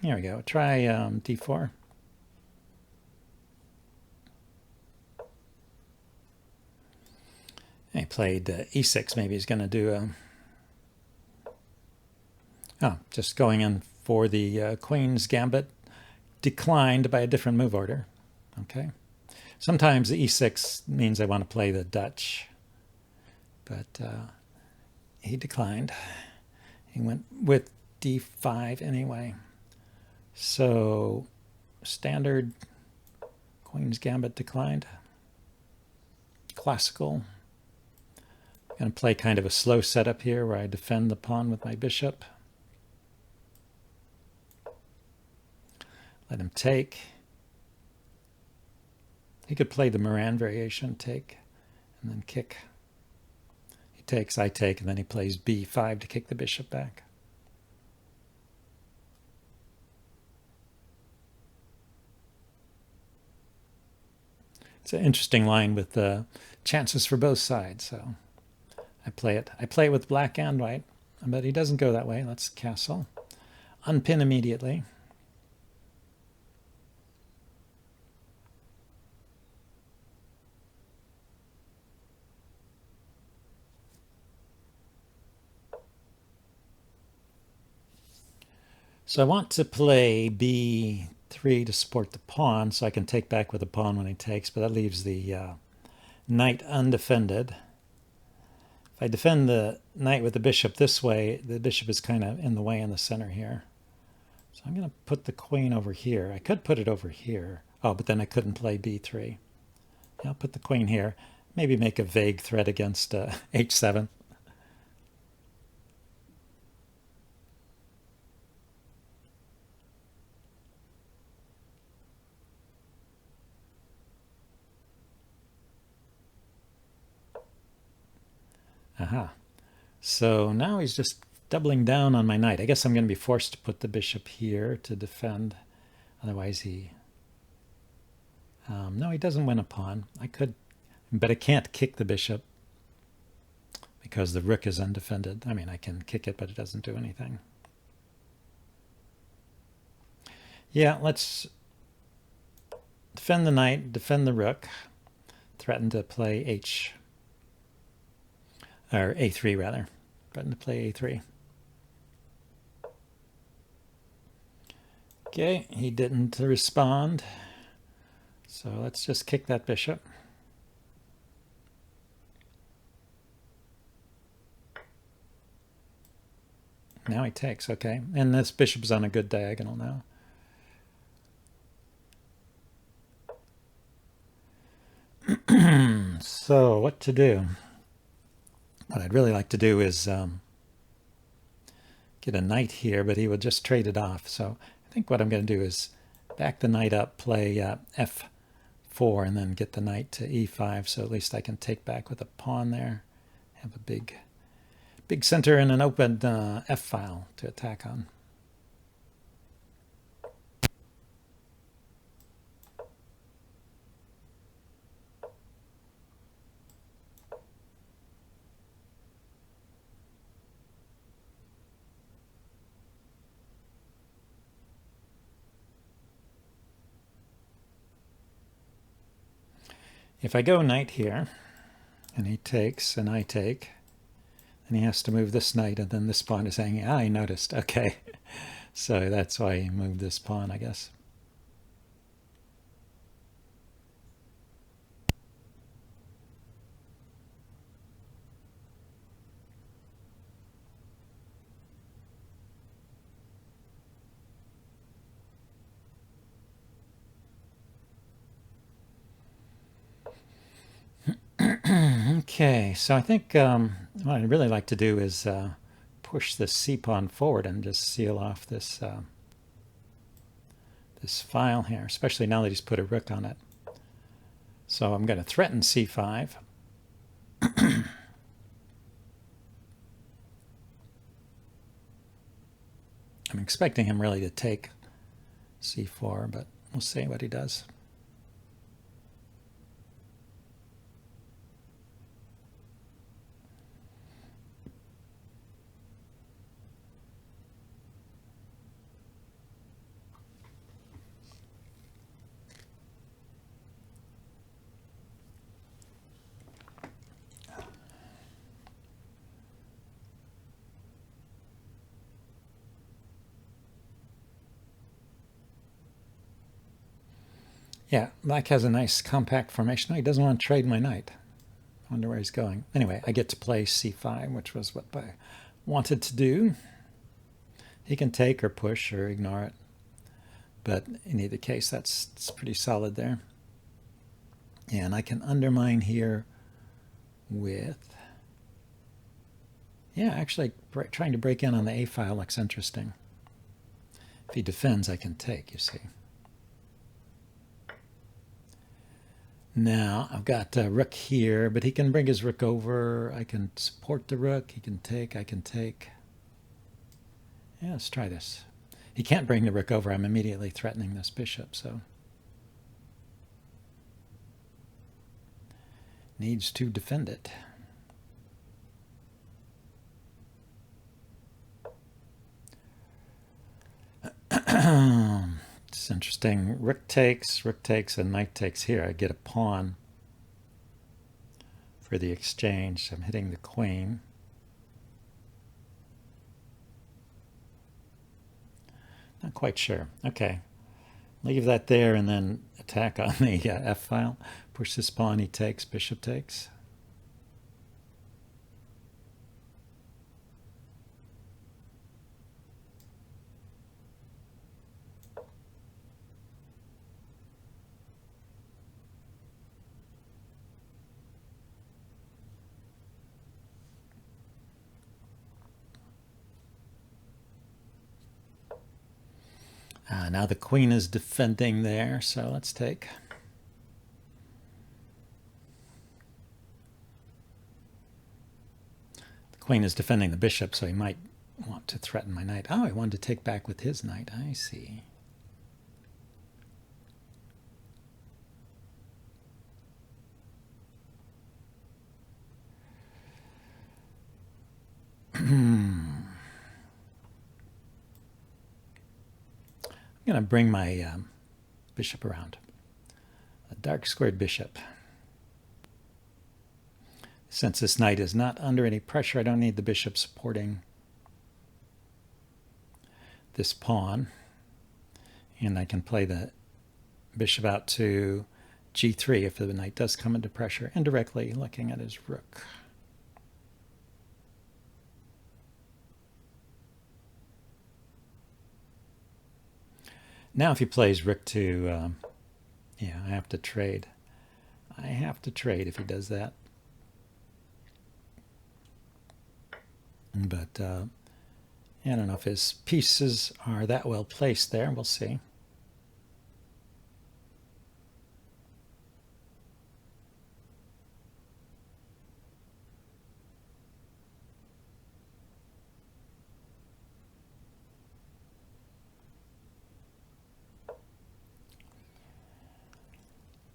Here we go. Try d4. He played e6. Maybe he's going to do just going in for the queen's gambit. Declined by a different move order. Okay. Sometimes the e6 means I want to play the Dutch. But he declined. He went with d5 anyway. So standard queen's gambit declined. Classical. I'm going to play kind of a slow setup here where I defend the pawn with my bishop. Let him take. He could play the Moran variation, take, and then kick. He takes, I take, and then he plays b5 to kick the bishop back. It's an interesting line with the chances for both sides. So I play it. I play it with black and white, but he doesn't go that way. Let's castle. Unpin immediately. So I want to play b3 to support the pawn so I can take back with the pawn when he takes, but that leaves the knight undefended. If I defend the knight with the bishop this way, the bishop is kind of in the way in the center here. So I'm going to put the queen over here. I could put it over here. Oh, but then I couldn't play b3. I'll put the queen here. Maybe make a vague threat against h7. Aha. So now he's just doubling down on my knight. I guess I'm going to be forced to put the bishop here to defend. Otherwise he... no, he doesn't win a pawn. I could... But I can't kick the bishop because the rook is undefended. I mean, I can kick it, but it doesn't do anything. Yeah, let's defend the knight, defend the rook, threaten to play or a3 rather. Threaten to play a3. Okay, he didn't respond. So let's just kick that bishop. Now he takes, okay. And this bishop's on a good diagonal now. So what to do? What I'd really like to do is get a knight here, but he would just trade it off. So I think what I'm going to do is back the knight up, play f4, and then get the knight to e5, so at least I can take back with a pawn there. Have a big center and an open f-file to attack on. If I go knight here, and he takes, and I take, and he has to move this knight, and then this pawn is hanging. I noticed. Okay. So that's why he moved this pawn, I guess. Okay, so I think what I'd really like to do is push this c-pawn forward and just seal off this this file here, especially now that he's put a rook on it. So I'm going to threaten c5. I'm expecting him really to take c4, but we'll see what he does. Yeah, black has a nice compact formation. Oh, he doesn't want to trade my knight. I wonder where he's going. Anyway, I get to play c5, which was what I wanted to do. He can take or push or ignore it. But in either case, that's pretty solid there. And I can undermine here with... Yeah, actually, trying to break in on the A file looks interesting. If he defends, I can take, you see. Now, I've got rook here, but he can bring his rook over. I can support the rook. He can take. I can take. Yeah, let's try this. He can't bring the rook over. I'm immediately threatening this bishop, so... Needs to defend it. It's interesting. Rook takes, and knight takes here. I get a pawn for the exchange. I'm hitting the queen. Not quite sure. Okay. Leave that there and then attack on the F file. Push this pawn, he takes, bishop takes. Now the queen is defending there, so let's take. The queen is defending the bishop, so he might want to threaten my knight. Oh, he wanted to take back with his knight. I see. I'm going to bring my bishop around. A dark squared bishop. Since this knight is not under any pressure, I don't need the bishop supporting this pawn. And I can play the bishop out to g3 if the knight does come into pressure, indirectly looking at his rook. Now if he plays rook to, yeah, I have to trade. I have to trade if he does that. But I don't know if his pieces are that well placed there. We'll see.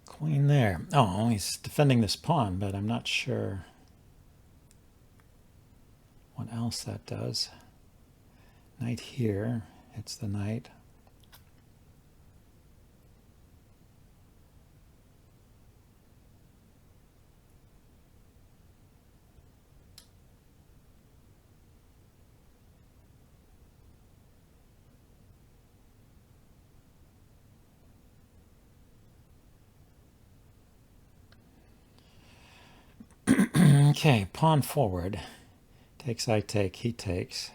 Queen there. Oh, he's defending this pawn, but I'm not sure what else that does. Knight here. It's the knight. Okay, pawn forward. Takes, I take, he takes.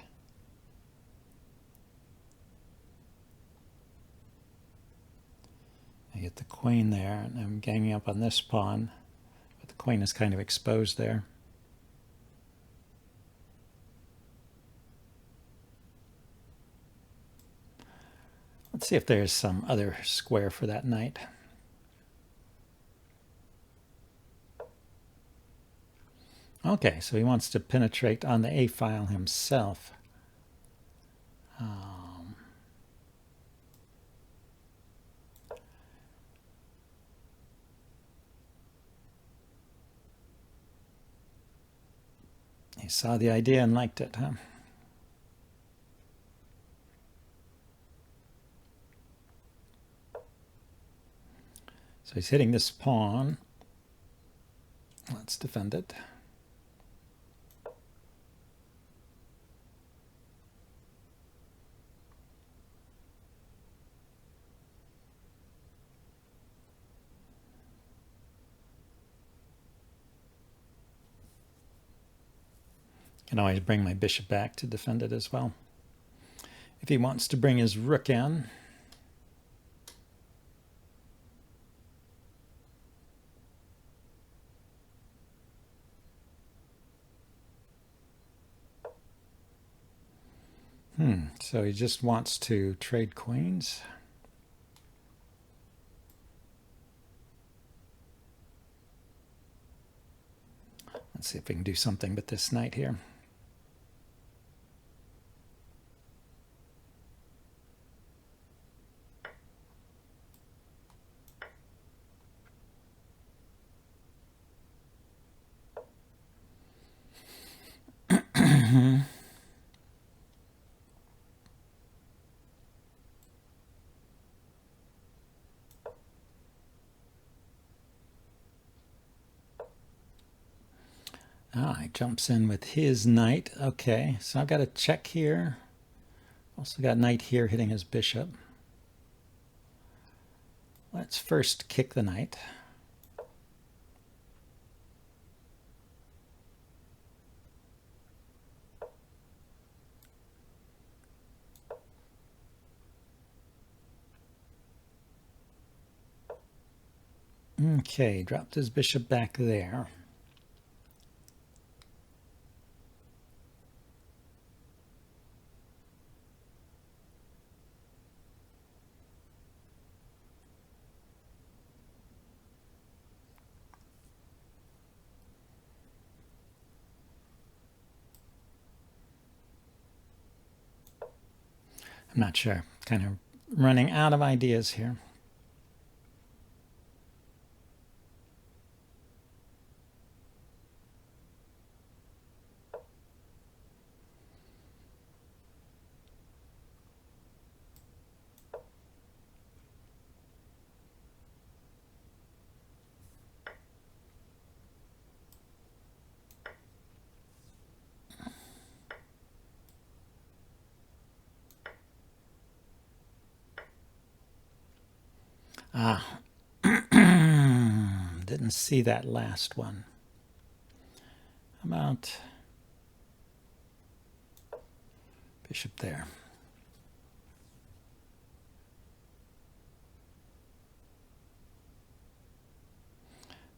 I get the queen there, and I'm ganging up on this pawn, but the queen is kind of exposed there. Let's see if there's some other square for that knight. Okay, so he wants to penetrate on the A file himself. He saw the idea and liked it, huh? So he's hitting this pawn. Let's defend it. Can always bring my bishop back to defend it as well. If he wants to bring his rook in, so he just wants to trade queens. Let's see if we can do something with this knight here. He jumps in with his knight. Okay, so I've got a check here. Also got knight here hitting his bishop. Let's first kick the knight. Okay, dropped his bishop back there. I'm not sure. Kind of running out of ideas here. Didn't see that last one. How about bishop there?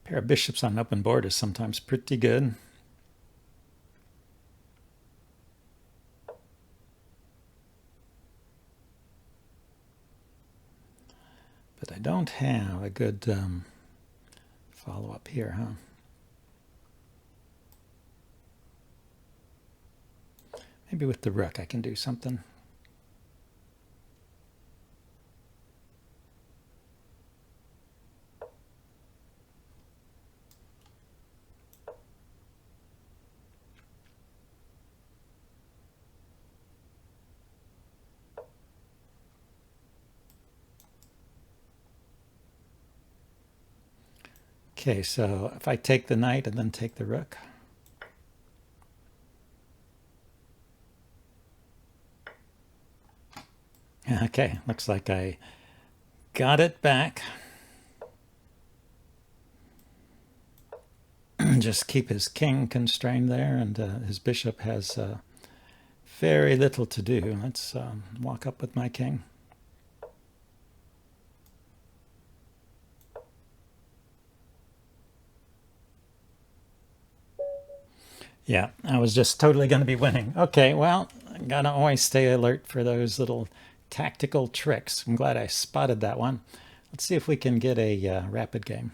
Pair of bishops on an open board is sometimes pretty good. But I don't have a good follow-up here, huh? Maybe with the rook I can do something. Okay, so if I take the knight and then take the rook. Okay, looks like I got it back. Just keep his king constrained there, and his bishop has very little to do. Let's walk up with my king. Yeah, I was just totally going to be winning. Okay, well, I gotta always stay alert for those little tactical tricks. I'm glad I spotted that one. Let's see if we can get a rapid game.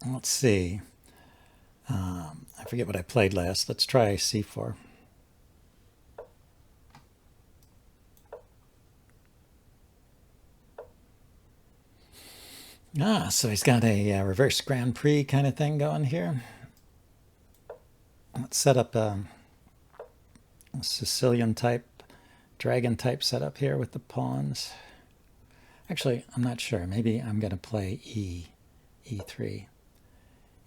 Let's see. I forget what I played last. Let's try c4. So he's got a reverse Grand Prix kind of thing going here. Let's set up a Sicilian type, dragon type setup here with the pawns. Actually, I'm not sure. Maybe I'm going to play e3.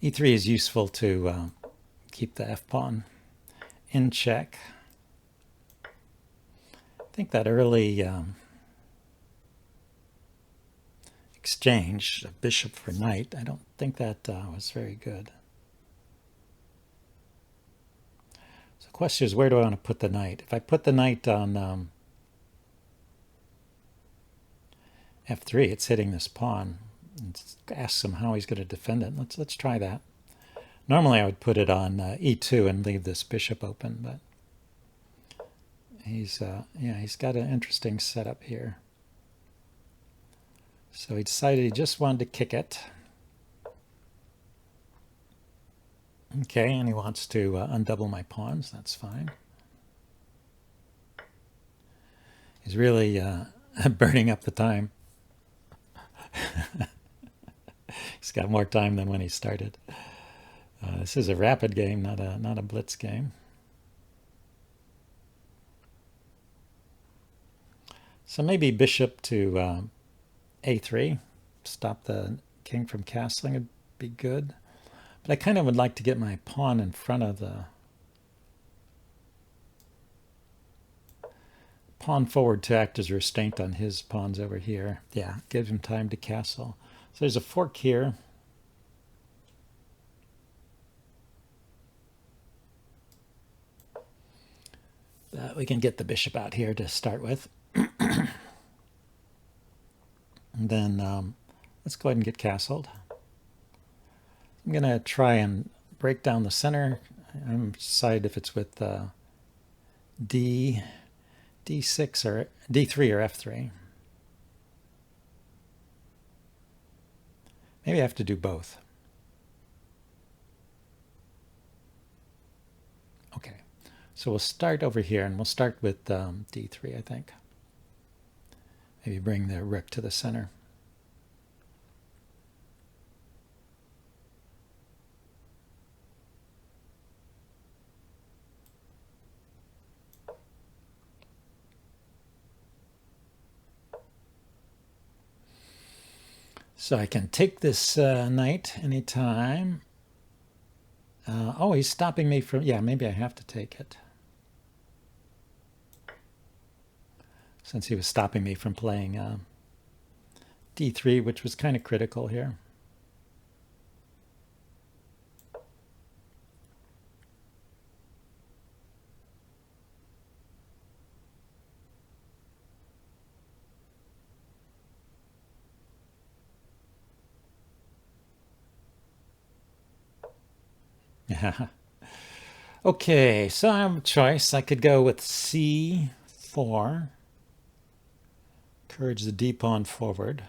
e3 is useful to keep the f-pawn in check. I think that early... it exchange, a bishop for knight. I don't think that was very good. So the question is, where do I want to put the knight? If I put the knight on f3, it's hitting this pawn. Ask him how he's going to defend it. Let's try that. Normally I would put it on e2 and leave this bishop open, but he's got an interesting setup here. So he decided he just wanted to kick it. Okay, and he wants to undouble my pawns. That's fine. He's really burning up the time. He's got more time than when he started. This is a rapid game, not a blitz game. So maybe bishop to a3, stop the king from castling would be good. But I kind of would like to get my pawn in front of the pawn forward to act as restraint on his pawns over here. Yeah, give him time to castle. So there's a fork here. We can get the bishop out here to start with. And then let's go ahead and get castled. I'm going to try and break down the center. I'm decided if it's with D6 or D3 or F3. Maybe I have to do both. Okay, so we'll start over here, and we'll start with D3, I think. Maybe bring the rook to the center. So I can take this knight anytime. Oh, he's stopping me from... Yeah, maybe I have to take it. Since he was stopping me from playing D3, which was kind of critical here. Yeah. Okay, so I have a choice. I could go with C4. Encourage the D pawn forward.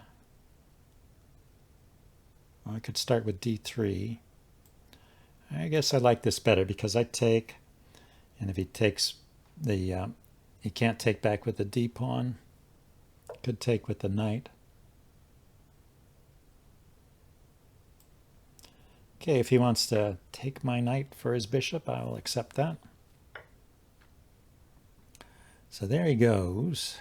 Or I could start with D3. I guess I like this better because I take, and if he takes the, he can't take back with the D pawn. Could take with the knight. Okay, if he wants to take my knight for his bishop, I will accept that. So there he goes.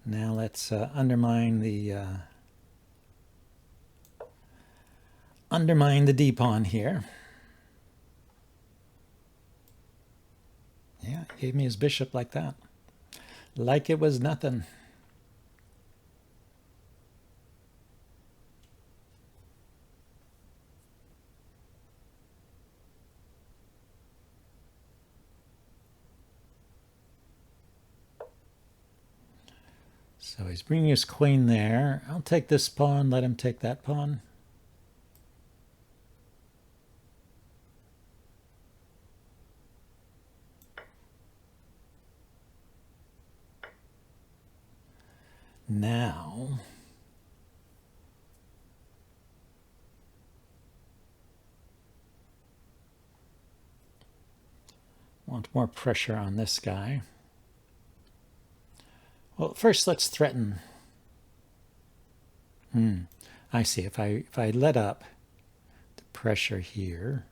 Now let's undermine the D pawn here. Yeah, he gave me his bishop like that, like it was nothing. So he's bringing his queen there. I'll take this pawn, let him take that pawn. Now, want more pressure on this guy. Well, first let's threaten. I see. If I let up the pressure here,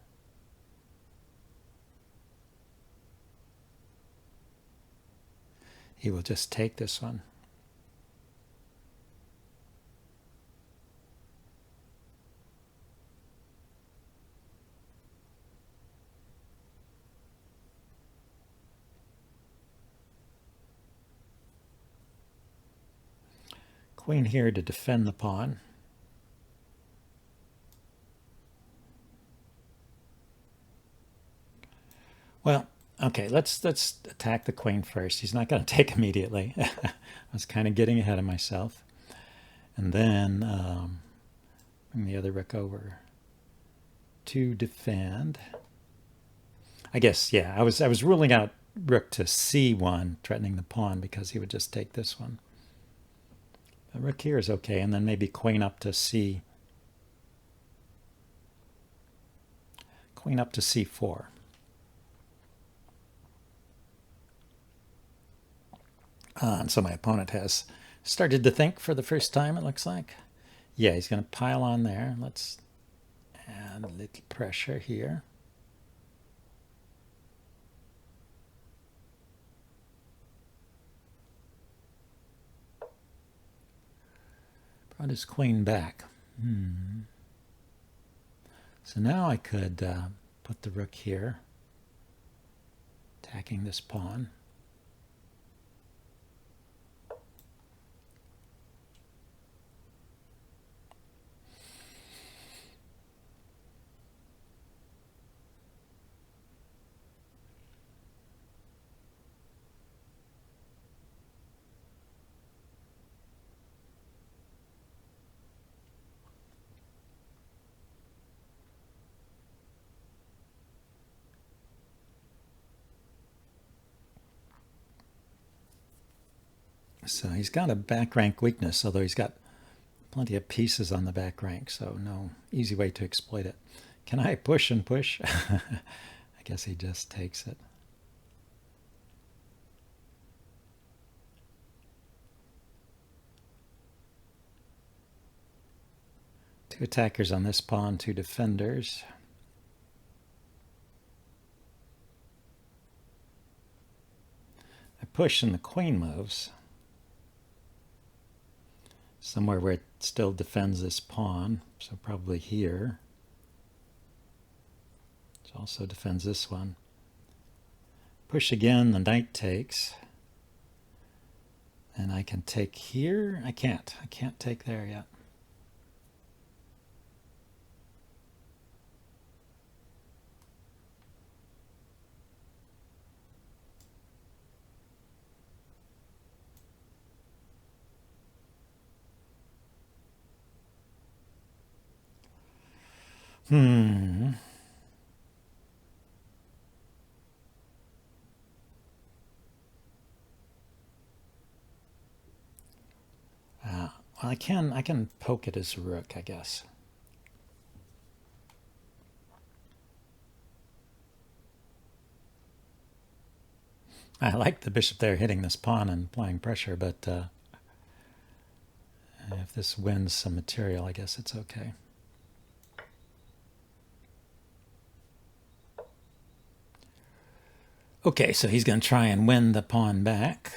he will just take this one. queen here to defend the pawn. Well, okay, let's attack the queen first. He's not going to take immediately. I was kind of getting ahead of myself. And then bring the other rook over to defend. I guess, yeah, I was ruling out rook to c1, threatening the pawn, because he would just take this one. The rook here is okay, and then maybe queen up to c. Queen up to c4. And so my opponent has started to think for the first time, it looks like. Yeah, he's going to pile on there. Let's add a little pressure here. Brought his queen back. So now I could put the rook here, attacking this pawn. So he's got a back rank weakness, although he's got plenty of pieces on the back rank, so no easy way to exploit it. Can I push and push? I guess he just takes it. Two attackers on this pawn, two defenders. I push and the queen moves. Somewhere where it still defends this pawn, so probably here. It also defends this one. Push again, the knight takes. And I can take here. I can't take there yet. Well, I can poke it as a rook, I guess. I like the bishop there hitting this pawn and applying pressure, but if this wins some material, I guess it's okay. Okay, so he's going to try and win the pawn back.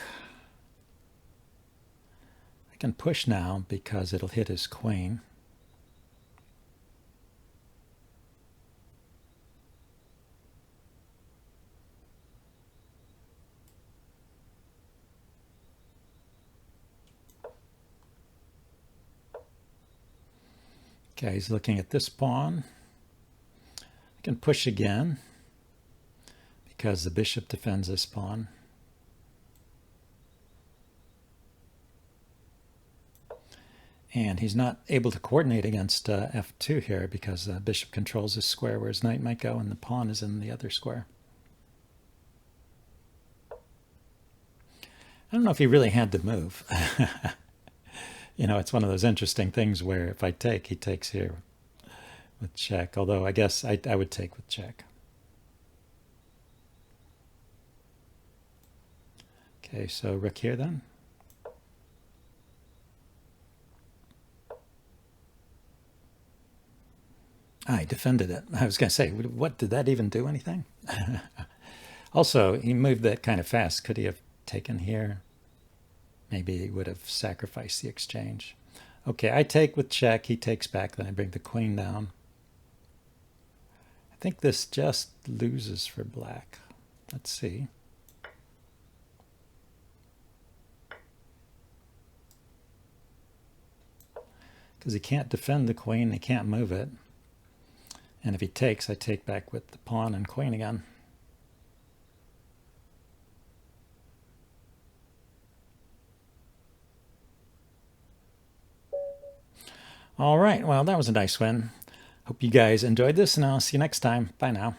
I can push now because it'll hit his queen. Okay, he's looking at this pawn. I can push again because the bishop defends this pawn. And he's not able to coordinate against f2 here because the bishop controls this square where his knight might go and the pawn is in the other square. I don't know if he really had to move. You know, it's one of those interesting things where if I take, he takes here with check. Although I guess I would take with check. Okay, so rook here then. I defended it. I was going to say, what, did that even do anything? Also, he moved that kind of fast. Could he have taken here? Maybe he would have sacrificed the exchange. Okay, I take with check. He takes back. Then I bring the queen down. I think this just loses for black. Let's see. because he can't defend the queen, he can't move it. And if he takes, I take back with the pawn and queen again. All right, well, that was a nice win. Hope you guys enjoyed this, and I'll see you next time. Bye now.